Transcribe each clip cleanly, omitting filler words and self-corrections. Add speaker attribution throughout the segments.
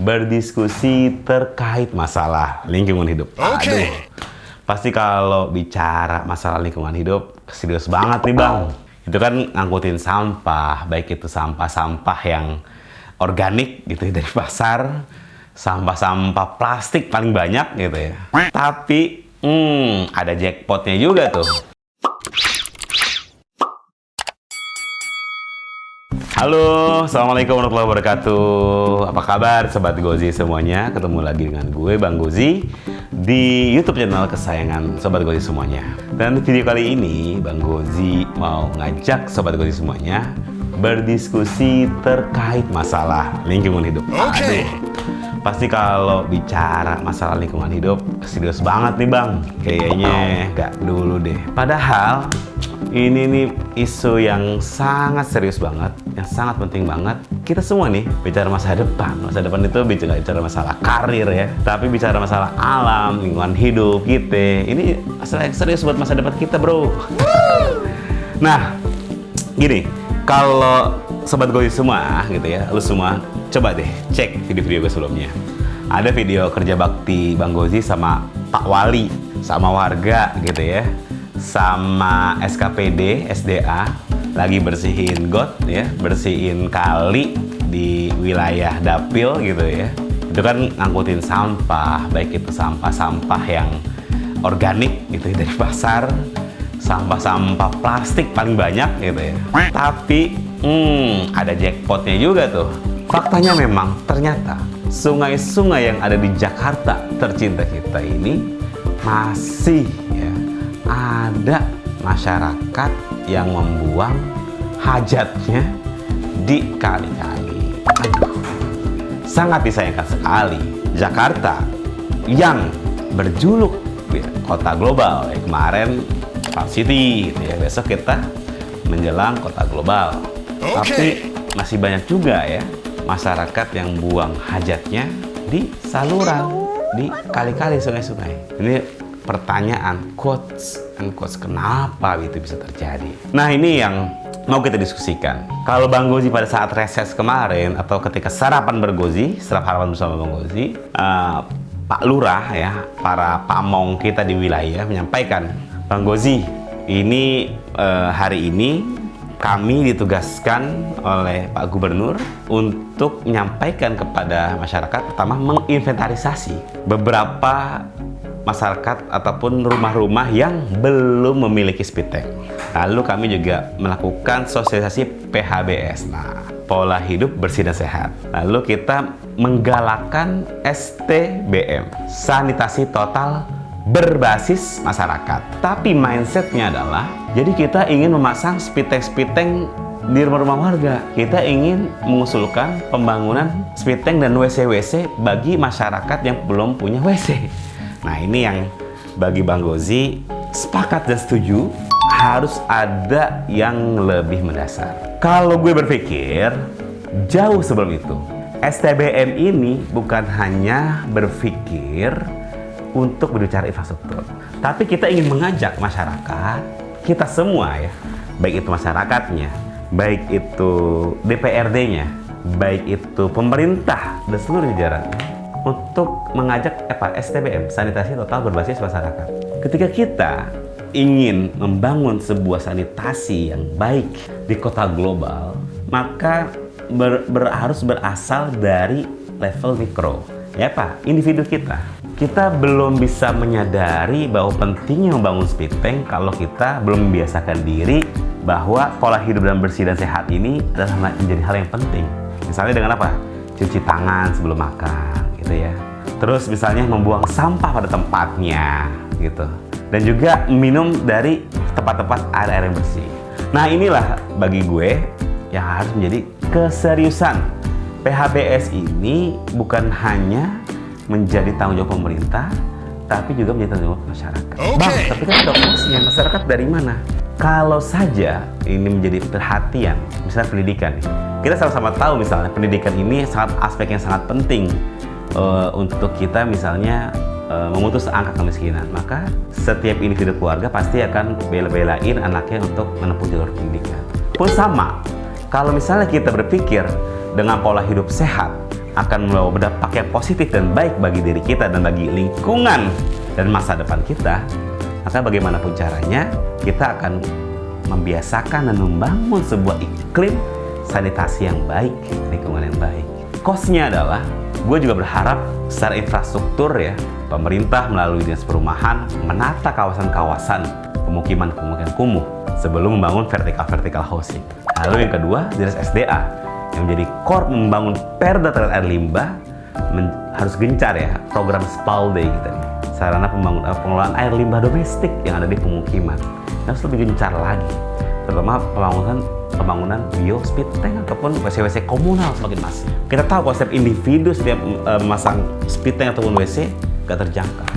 Speaker 1: berdiskusi terkait masalah lingkungan hidup. Aduh, pasti kalau bicara masalah lingkungan hidup serius banget nih Bang. Itu kan ngangkutin sampah, baik itu sampah-sampah yang organik gitu ya, dari pasar, sampah-sampah plastik paling banyak gitu ya. Tapi ada jackpotnya juga tuh. Halo, assalamualaikum warahmatullahi wabarakatuh. Apa kabar sobat Gozi semuanya? Ketemu lagi dengan gue Bang Gozi di YouTube channel kesayangan sobat Gozi semuanya. Dan video kali ini Bang Gozi mau ngajak sobat Gozi semuanya berdiskusi terkait masalah lingkungan hidup. Aduh, pasti kalau bicara masalah lingkungan hidup serius banget nih Bang. Kayaknya gak dulu deh. Padahal ini nih isu yang sangat serius banget, yang sangat penting banget. Kita semua nih bicara masa depan. Masa depan itu bicara masalah karir ya, tapi bicara masalah alam, lingkungan hidup gitu. Ini masalah yang serius buat masa depan kita, bro. Nah, gini, kalau sobat Gozi semua gitu ya, lu semua coba deh cek video-video gue sebelumnya. Ada video kerja bakti Bang Gozi sama Pak Wali, sama warga gitu ya, sama SKPD, SDA lagi bersihin got ya, bersihin kali di wilayah Dapil gitu ya. Itu kan ngangkutin sampah, baik itu sampah-sampah yang organik gitu ya, dari pasar, sampah-sampah plastik paling banyak gitu ya. Tapi ada jackpotnya juga tuh. Faktanya memang ternyata sungai-sungai yang ada di Jakarta tercinta kita ini masih ya ada masyarakat yang membuang hajatnya di kali-kali. Aduh, sangat disayangkan sekali. Jakarta yang berjuluk ya, kota global ya, kemarin Smart City gitu ya. Besok kita menjelang kota global. Tapi masih banyak juga ya masyarakat yang buang hajatnya di saluran, di kali-kali, sungai-sungai. Ini pertanyaan, quotes and quotes, kenapa itu bisa terjadi? Nah, ini yang mau kita diskusikan. Kalau Bang Gozi pada saat reses kemarin atau ketika sarapan bergozi, sarapan bersama Bang Gozi, Pak Lurah ya, para pamong kita di wilayah menyampaikan, Bang Gozi, ini hari ini kami ditugaskan oleh Pak Gubernur untuk menyampaikan kepada masyarakat, pertama menginventarisasi beberapa masyarakat ataupun rumah-rumah yang belum memiliki speed tank. Lalu kami juga melakukan sosialisasi PHBS, nah, pola hidup bersih dan sehat. Lalu kita menggalakkan STBM, sanitasi total berbasis masyarakat. Tapi mindsetnya adalah, jadi kita ingin memasang speed tank di rumah-rumah warga. Kita ingin mengusulkan pembangunan speed tank dan WC-WC bagi masyarakat yang belum punya WC. Nah, ini yang bagi Bang Gozi sepakat dan setuju, harus ada yang lebih mendasar. Kalau gue berpikir jauh sebelum itu, STBM ini bukan hanya berpikir untuk berbicara infrastruktur, tapi kita ingin mengajak masyarakat, kita semua ya, baik itu masyarakatnya, baik itu DPRD-nya, baik itu pemerintah dan seluruh jajarannya, untuk mengajak STBM, sanitasi total berbasis masyarakat. Ketika kita ingin membangun sebuah sanitasi yang baik di kota global, maka harus berasal dari level mikro. Ya Pak, individu kita. Kita belum bisa menyadari bahwa pentingnya membangun speed tank kalau kita belum membiasakan diri bahwa pola hidup dan bersih dan sehat ini adalah menjadi hal yang penting. Misalnya dengan apa? Cuci tangan sebelum makan, gitu ya. Terus misalnya membuang sampah pada tempatnya, gitu. Dan juga minum dari tempat-tempat air-air yang bersih. Nah, inilah bagi gue yang harus menjadi keseriusan. PHBS ini bukan hanya menjadi tanggung jawab pemerintah, tapi juga menjadi tanggung jawab masyarakat. Bang, tapi kan ada ongkosnya, masyarakat dari mana? Kalau saja ini menjadi perhatian, misalnya pendidikan nih. Kita sama-sama tahu misalnya pendidikan ini sangat aspek yang sangat penting untuk kita misalnya memutus angka kemiskinan. Maka setiap individu keluarga pasti akan bela-belain anaknya untuk menempuh jalur pendidikan. Pun sama, kalau misalnya kita berpikir dengan pola hidup sehat, akan membawa berdampak yang positif dan baik bagi diri kita dan bagi lingkungan dan masa depan kita, maka bagaimanapun caranya kita akan membiasakan dan membangun sebuah iklim sanitasi yang baik, lingkungan yang baik. Cost-nya adalah, gue juga berharap secara infrastruktur ya, pemerintah melalui dinas perumahan menata kawasan-kawasan pemukiman kumuh sebelum membangun vertikal housing. Lalu yang kedua, dinas SDA yang menjadi core membangun perda terkait air limbah harus gencar ya, program SPALDE kita nih, sarana pengelolaan air limbah domestik yang ada di pemukiman harus lebih gencar lagi, terutama pembangunan bio speed tank ataupun WC komunal semakin masif. Kita tahu konsep individu setiap memasang speed tank ataupun WC gak terjangkau,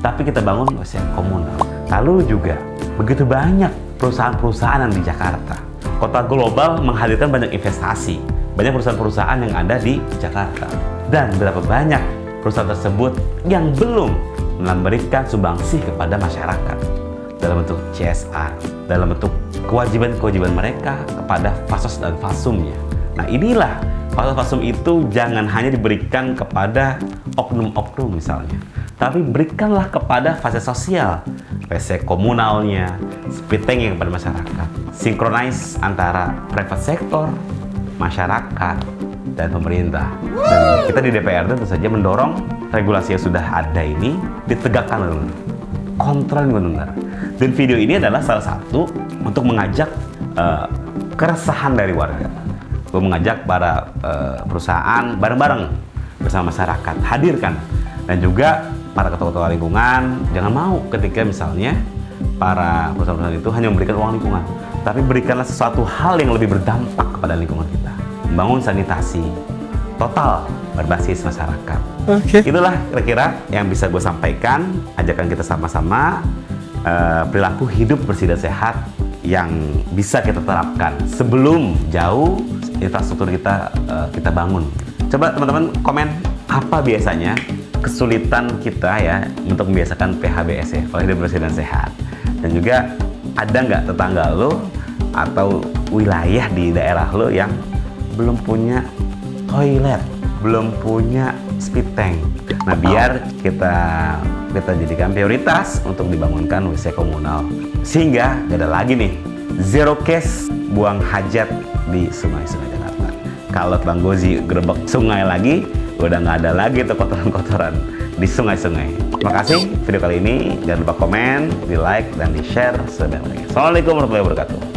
Speaker 1: tapi kita bangun WC komunal. Lalu juga begitu banyak perusahaan-perusahaan di Jakarta. Kota global menghadirkan banyak investasi, banyak perusahaan-perusahaan yang ada di Jakarta, dan berapa banyak perusahaan tersebut yang belum memberikan sumbangsih kepada masyarakat dalam bentuk CSR, dalam bentuk kewajiban mereka kepada fasos dan fasumnya. Nah inilah, fasos-fasum itu jangan hanya diberikan kepada oknum-oknum misalnya, tapi berikanlah kepada fase sosial, WC komunalnya, speed tank kepada masyarakat. Sinkronize antara private sector, masyarakat, dan pemerintah. Dan kita di DPRD tentu saja mendorong regulasi yang sudah ada ini ditegakkan benar, kontrol benar. Dan video ini adalah salah satu untuk mengajak keresahan dari warga. Gue mengajak para perusahaan bareng-bareng bersama masyarakat, hadirkan. Dan juga para ketua-ketua lingkungan, jangan mau ketika misalnya para perusahaan-perusahaan itu hanya memberikan uang lingkungan, tapi berikanlah sesuatu hal yang lebih berdampak kepada lingkungan kita. Membangun sanitasi total berbasis masyarakat. Itulah kira-kira yang bisa gue sampaikan. Ajakan kita sama-sama perilaku hidup bersih dan sehat yang bisa kita terapkan sebelum jauh infrastruktur kita bangun. Coba teman-teman komen apa biasanya kesulitan kita ya untuk membiasakan PHBS ya, pola hidup bersih dan sehat. Dan juga ada nggak tetangga lo atau wilayah di daerah lo yang belum punya toilet, belum punya speed tank. Nah biar kita jadikan prioritas untuk dibangunkan WC komunal, sehingga gak ada lagi nih zero case buang hajat di sungai-sungai Jakarta. Kalau Bang Gozi gerebek sungai lagi, udah nggak ada lagi tuh kotoran-kotoran di sungai-sungai. Terima kasih video kali ini, jangan lupa komen, di like dan di share sebanyak-banyaknya. Assalamualaikum warahmatullahi wabarakatuh.